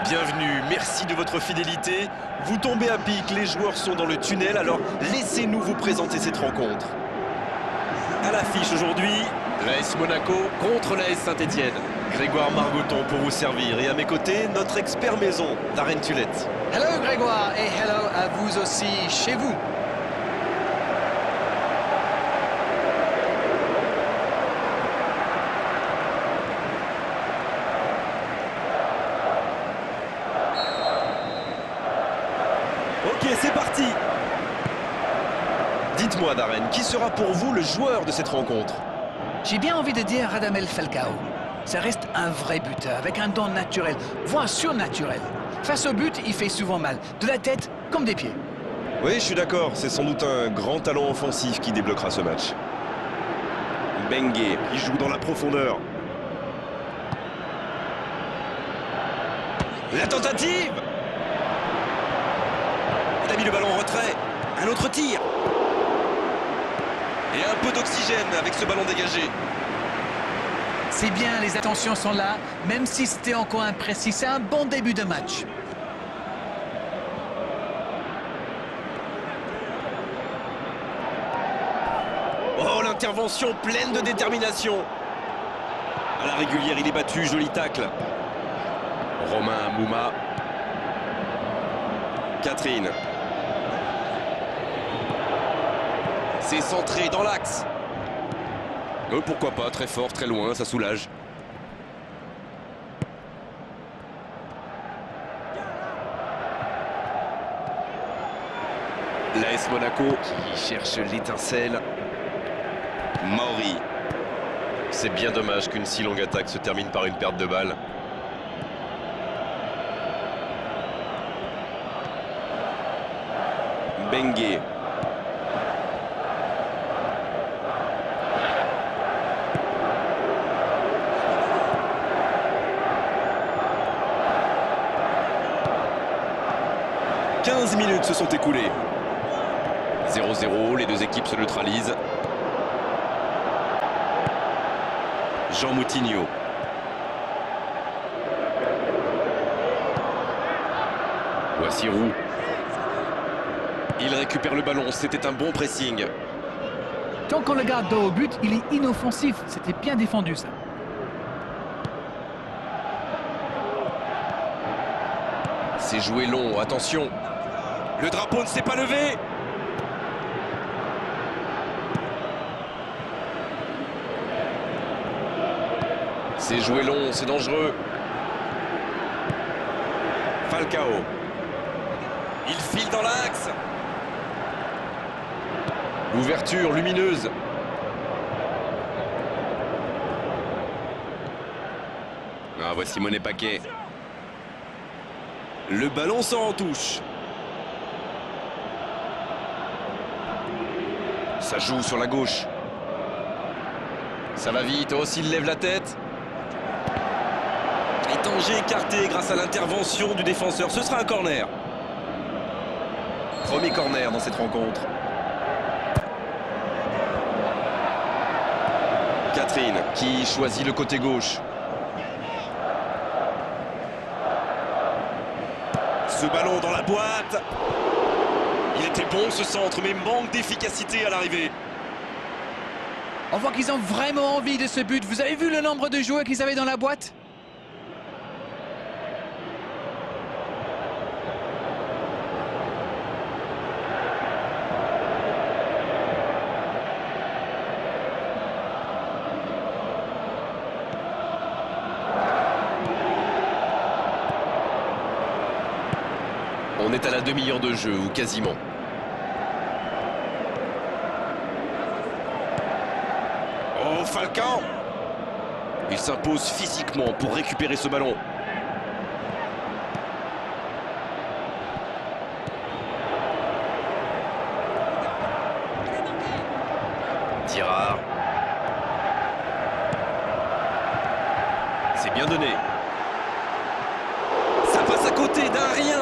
Bienvenue, merci de votre fidélité. Vous tombez à pic, les joueurs sont dans le tunnel, alors laissez-nous vous présenter cette rencontre. À l'affiche aujourd'hui, l'AS Monaco contre l'AS Saint-Etienne. Grégoire Margoton pour vous servir et à mes côtés, notre expert maison, Darren Tulette. Hello Grégoire et hello à vous aussi chez vous. Ok, c'est parti. Dites-moi Darren, qui sera pour vous le joueur de cette rencontre? J'ai bien envie de dire Radamel Falcao. Ça reste un vrai buteur, avec un don naturel, voire surnaturel. Face au but, il fait souvent mal, de la tête comme des pieds. Oui, je suis d'accord, c'est sans doute un grand talent offensif qui débloquera ce match. Bengue, qui joue dans la profondeur. La tentative! Il a mis le ballon en retrait. Un autre tir. Et un peu d'oxygène avec ce ballon dégagé. C'est bien, les attentions sont là, même si c'était encore imprécis. C'est un bon début de match. Oh, l'intervention pleine de détermination. À la régulière, il est battu, joli tacle. Romain Mouma. Catherine. C'est centré dans l'axe. Pourquoi pas, très fort, très loin, ça soulage. L'AS Monaco qui cherche l'étincelle. Mauri. C'est bien dommage qu'une si longue attaque se termine par une perte de balle. Bengue. « 15 minutes se sont écoulées. 0-0, les deux équipes se neutralisent. Jean Moutinho. Voici Roux. Il récupère le ballon, c'était un bon pressing. Tant qu'on le garde dos au but, il est inoffensif. C'était bien défendu, ça. C'est joué long, attention. Le drapeau ne s'est pas levé. C'est joué long, c'est dangereux. Falcao. Il file dans l'axe. L'ouverture lumineuse. Ah, voici Monet Paquet. Le ballon sort en touche. Ça joue sur la gauche. Ça va vite. Oh, s'il lève la tête. Et danger écarté grâce à l'intervention du défenseur. Ce sera un corner. Premier corner dans cette rencontre. Catherine qui choisit le côté gauche. Ce ballon dans la boîte. Il était bon ce centre, mais manque d'efficacité à l'arrivée. On voit qu'ils ont vraiment envie de ce but. Vous avez vu le nombre de joueurs qu'ils avaient dans la boîte? On est à la demi-heure de jeu, ou quasiment. Oh, Falcao! Il s'impose physiquement pour récupérer ce ballon. Tirard. C'est bien donné. Ça passe à côté d'un rien.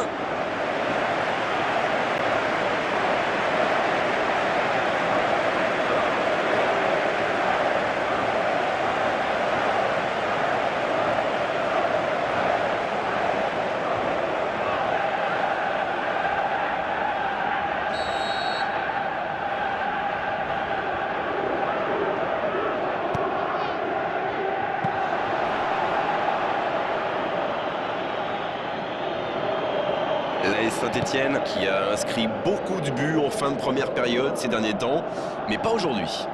Saint-Etienne qui a inscrit beaucoup de buts en fin de première période ces derniers temps, mais pas aujourd'hui.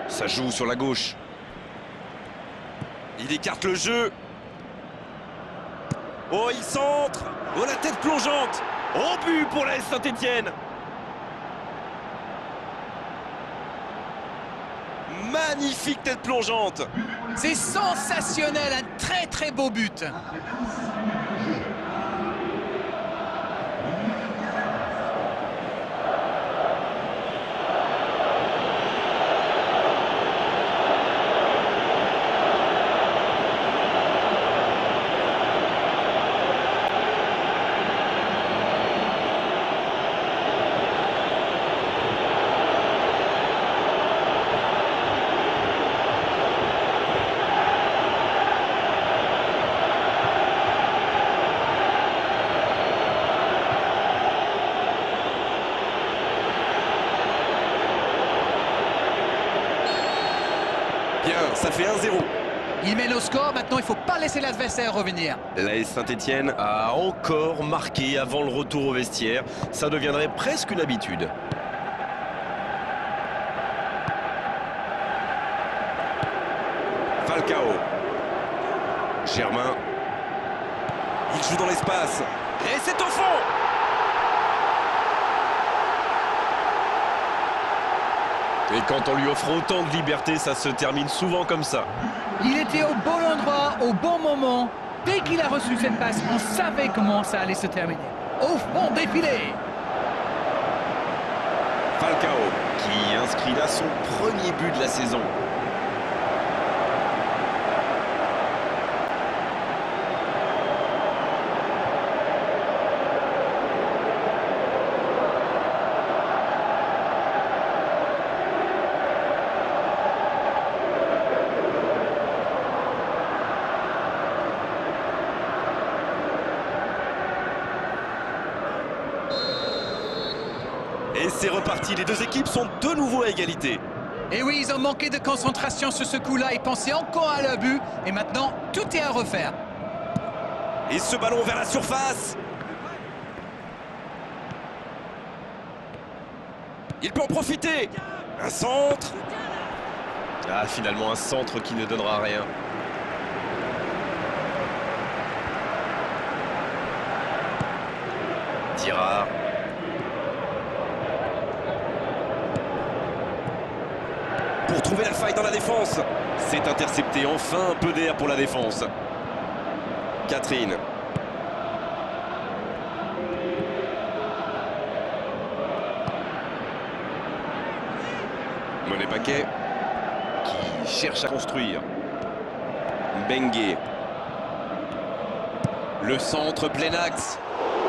Ça joue sur la gauche. Il écarte le jeu. Oh, il centre. Oh, la tête plongeante. Oh, but pour l'AS Saint-Etienne. Magnifique tête plongeante. C'est sensationnel, un très très beau but. Bien, ça fait 1-0. Il mène au score, maintenant il ne faut pas laisser l'adversaire revenir. L'AS Saint-Etienne a encore marqué avant le retour au vestiaire. Ça deviendrait presque une habitude. Falcao. Germain. Il joue dans l'espace. Et c'est au fond. Et quand on lui offre autant de liberté, ça se termine souvent comme ça. Il était au bon endroit, au bon moment. Dès qu'il a reçu cette passe, on savait comment ça allait se terminer. Au fond défilé. Falcao, qui inscrit là son premier but de la saison. Et c'est reparti, les deux équipes sont de nouveau à égalité. Et oui, ils ont manqué de concentration sur ce coup-là, ils pensaient encore à leur but, et maintenant, tout est à refaire. Et ce ballon vers la surface. Il peut en profiter. Un centre. Ah, finalement, un centre qui ne donnera rien. Tirard. Pour trouver la faille dans la défense. C'est intercepté, enfin un peu d'air pour la défense. Catherine. Monet Paquet qui cherche à construire. Bengue. Le centre plein axe.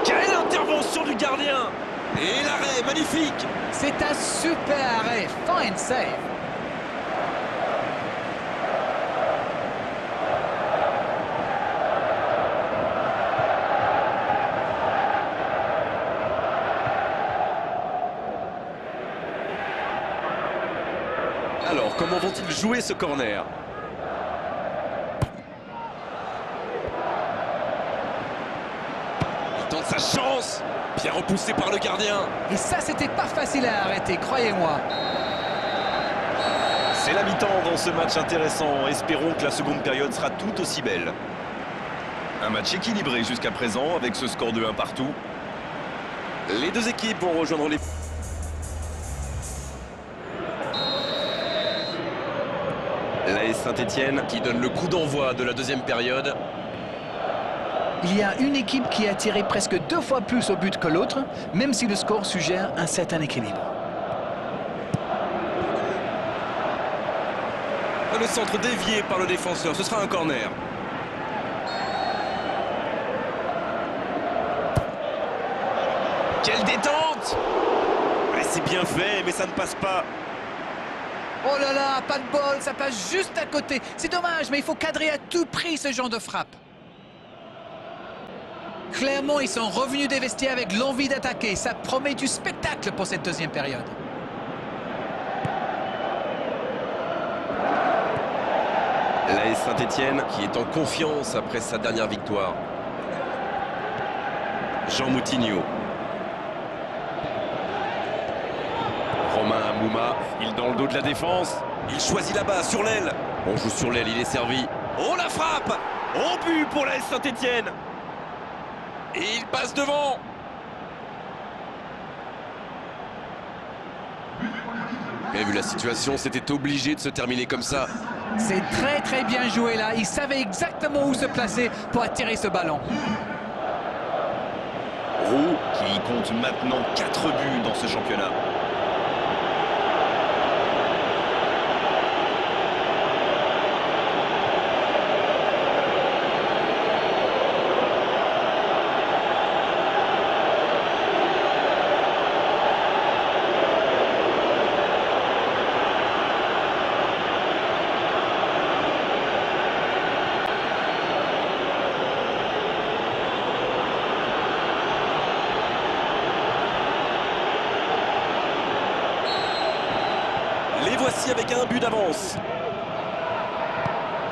Quelle intervention du gardien! Et l'arrêt, magnifique! C'est un super arrêt, fine save. Alors, comment vont-ils jouer ce corner? Il tente sa chance. Bien repoussé par le gardien. Et ça, c'était pas facile à arrêter, croyez-moi. C'est la mi-temps dans ce match intéressant. Espérons que la seconde période sera tout aussi belle. Un match équilibré jusqu'à présent avec ce score de 1 partout. Les deux équipes vont rejoindre les... L'AS Saint-Etienne qui donne le coup d'envoi de la deuxième période. Il y a une équipe qui a tiré presque 2 fois plus au but que l'autre, même si le score suggère un certain équilibre. Le centre dévié par le défenseur, ce sera un corner. Quelle détente! C'est bien fait, mais ça ne passe pas. Oh là là, pas de bol, ça passe juste à côté. C'est dommage, mais il faut cadrer à tout prix ce genre de frappe. Clairement, ils sont revenus des vestiaires avec l'envie d'attaquer. Ça promet du spectacle pour cette deuxième période. L'AS Saint-Etienne qui est en confiance après sa dernière victoire. Jean Moutinho. Romain Amouma, il dans le dos de la défense. Il choisit là-bas, sur l'aile. On joue sur l'aile, il est servi. Oh la frappe! Au but pour l'AS Saint-Étienne. Et il passe devant. Et vu la situation, c'était obligé de se terminer comme ça. C'est très très bien joué là. Il savait exactement où se placer pour attirer ce ballon. Roux qui compte maintenant 4 buts dans ce championnat. Les voici avec un but d'avance.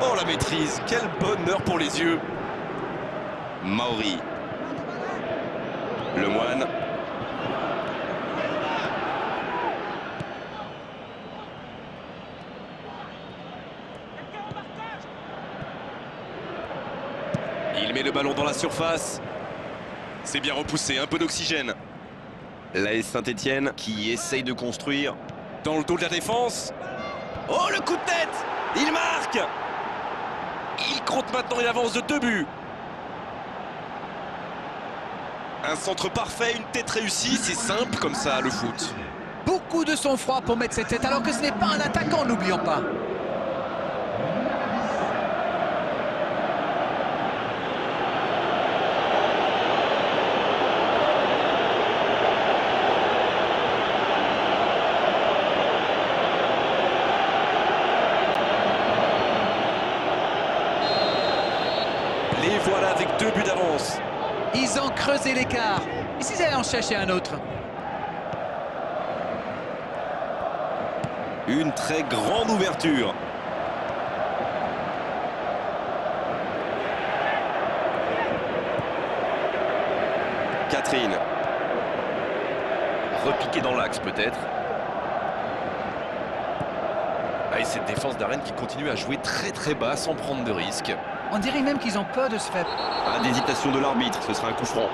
Oh la maîtrise, quel bonheur pour les yeux. Mauri. Lemoine. Il met le ballon dans la surface. C'est bien repoussé, un peu d'oxygène. L'AS Saint-Étienne qui essaye de construire. Dans le dos de la défense. Oh, le coup de tête! Il marque! Il compte maintenant une avance de 2 buts. Un centre parfait, une tête réussie, c'est simple comme ça, le foot. Beaucoup de sang-froid pour mettre cette tête, alors que ce n'est pas un attaquant, n'oublions pas. Les voilà avec 2 buts d'avance. Ils ont creusé l'écart. Et s'ils allaient en chercher un autre? Une très grande ouverture. Catherine. Repiqué dans l'axe peut-être. Ah, et cette défense d'Arène qui continue à jouer très très bas sans prendre de risques. On dirait même qu'ils ont peur de se faire... Pas d'hésitation de l'arbitre, ce sera un coup franc.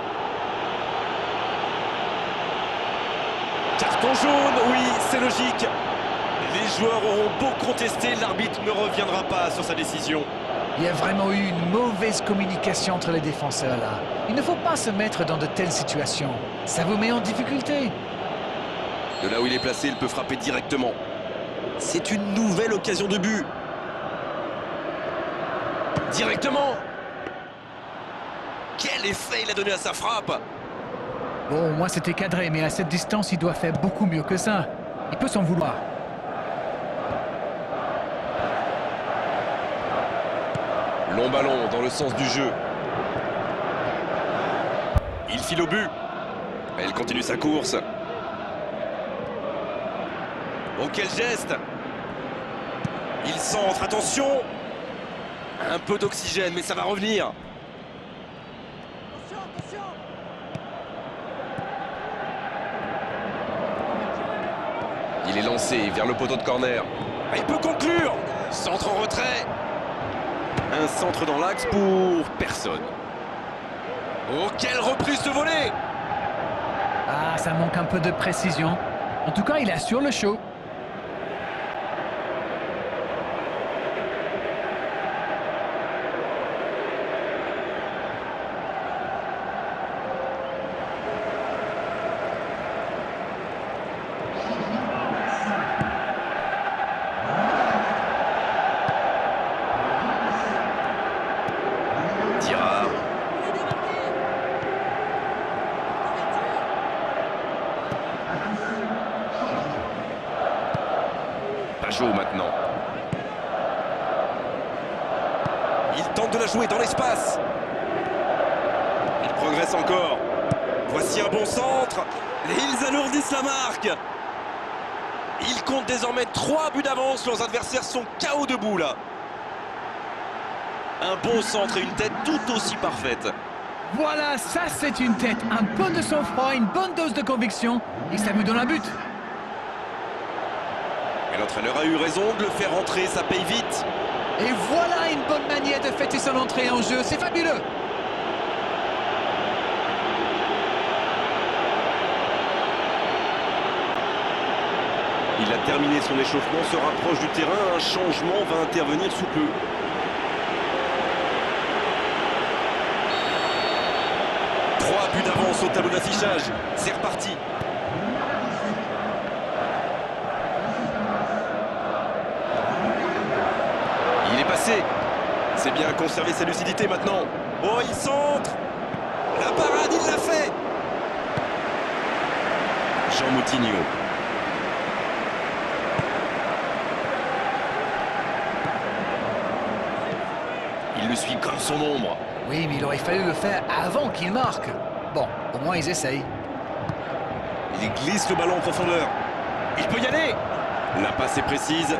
Carton jaune, oui, c'est logique. Les joueurs auront beau contester, l'arbitre ne reviendra pas sur sa décision. Il y a vraiment eu une mauvaise communication entre les défenseurs là. Il ne faut pas se mettre dans de telles situations. Ça vous met en difficulté. De là où il est placé, il peut frapper directement. C'est une nouvelle occasion de but. Directement. Quel effet il a donné à sa frappe. Bon, moi c'était cadré, mais à cette distance, il doit faire beaucoup mieux que ça. Il peut s'en vouloir. Long ballon dans le sens du jeu. Il file au but. Il continue sa course. Oh, quel geste! Il centre, attention! Un peu d'oxygène, mais ça va revenir. Il est lancé vers le poteau de corner. Il peut conclure! Centre en retrait. Un centre dans l'axe pour personne. Oh, quelle reprise de volée! Ah, ça manque un peu de précision. En tout cas, il assure le show. Pajot maintenant. Il tente de la jouer dans l'espace. Il progresse encore. Voici un bon centre. Et ils alourdissent la marque. Ils comptent désormais 3 buts d'avance. Leurs adversaires sont KO debout là. Un bon centre et une tête tout aussi parfaite. Voilà, ça c'est une tête. Un peu de sang-froid, une bonne dose de conviction. Et ça me donne un but. Et l'entraîneur a eu raison de le faire rentrer, ça paye vite. Et voilà une bonne manière de fêter son entrée en jeu. C'est fabuleux. Il a terminé son échauffement, se rapproche du terrain. Un changement va intervenir sous peu. Trois buts d'avance au tableau d'affichage. C'est reparti. Il est passé. C'est bien conserver sa lucidité maintenant. Oh, il centre. La parade, il l'a fait. Jean Moutinho. Il le suit comme son ombre. Oui, mais il aurait fallu le faire avant qu'il marque. Bon, au moins ils essayent. Il glisse le ballon en profondeur. Il peut y aller. La passe est précise.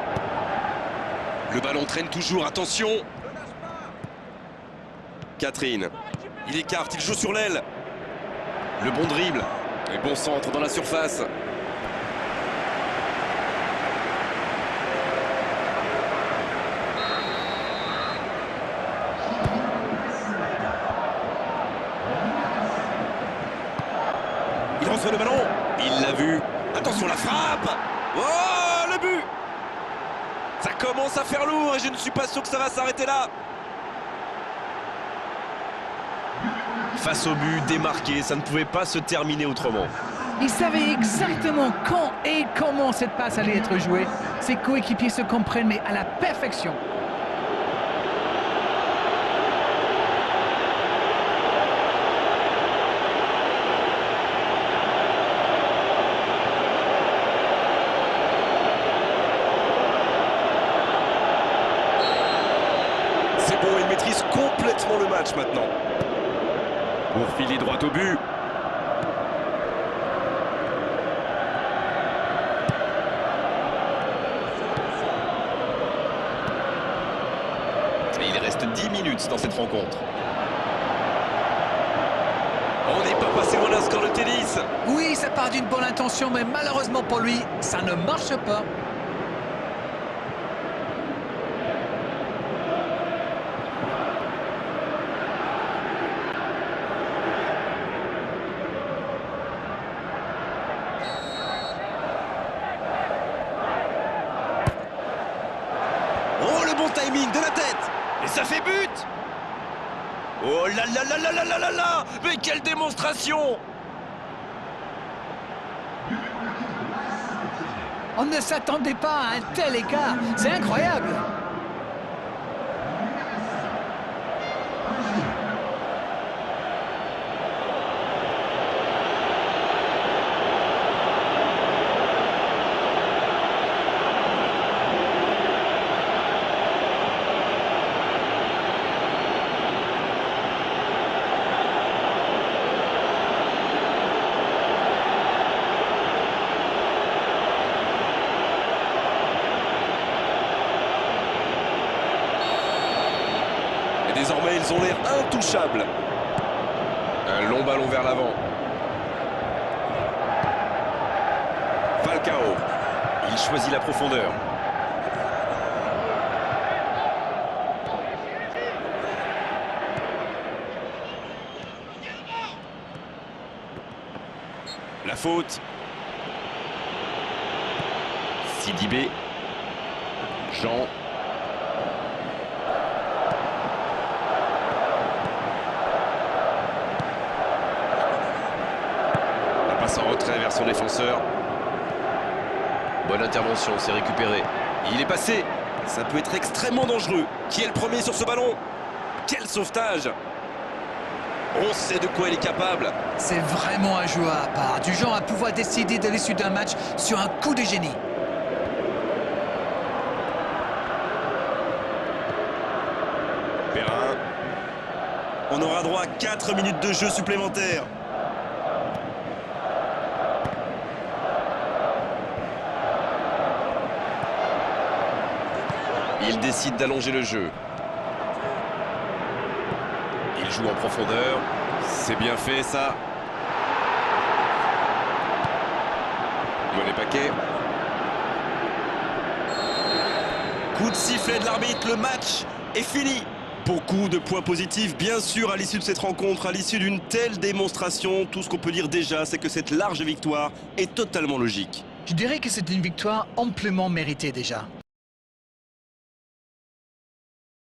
Le ballon traîne toujours, attention. Catherine. Il écarte, il joue sur l'aile. Le bon dribble. Et bon centre dans la surface. Il reçoit le ballon. Il l'a vu. Attention, la frappe. Oh, le but. Ça commence à faire lourd et je ne suis pas sûr que ça va s'arrêter là. Face au but, démarqué, ça ne pouvait pas se terminer autrement. Il savait exactement quand et comment cette passe allait être jouée. Ses coéquipiers se comprennent, mais à la perfection. C'est bon, il maîtrise complètement le match maintenant. Pour filer droit au but. Et il reste 10 minutes dans cette rencontre. On n'est pas passé loin d'un score de tennis. Oui, ça part d'une bonne intention, mais malheureusement pour lui, ça ne marche pas. Oh, le bon timing de la tête. Et ça fait but. Oh là là là là là là là là. Mais quelle démonstration. On ne s'attendait pas à un tel écart. C'est incroyable. Et désormais, ils ont l'air intouchables. Un long ballon vers l'avant. Falcao. Il choisit la profondeur. La faute. Sidibé. Jean. La passe en retrait vers son défenseur. Bonne intervention, c'est récupéré. Il est passé. Ça peut être extrêmement dangereux. Qui est le premier sur ce ballon? Quel sauvetage! On sait de quoi il est capable. C'est vraiment un joueur à part, du genre à pouvoir décider de l'issue d'un match sur un coup de génie. Perrin. On aura droit à 4 minutes de jeu supplémentaires. Il décide d'allonger le jeu. Il joue en profondeur. C'est bien fait ça. Monet Paquet. Coup de sifflet de l'arbitre, le match est fini. Beaucoup de points positifs, bien sûr, à l'issue de cette rencontre, à l'issue d'une telle démonstration. Tout ce qu'on peut dire déjà, c'est que cette large victoire est totalement logique. Je dirais que c'est une victoire amplement méritée déjà.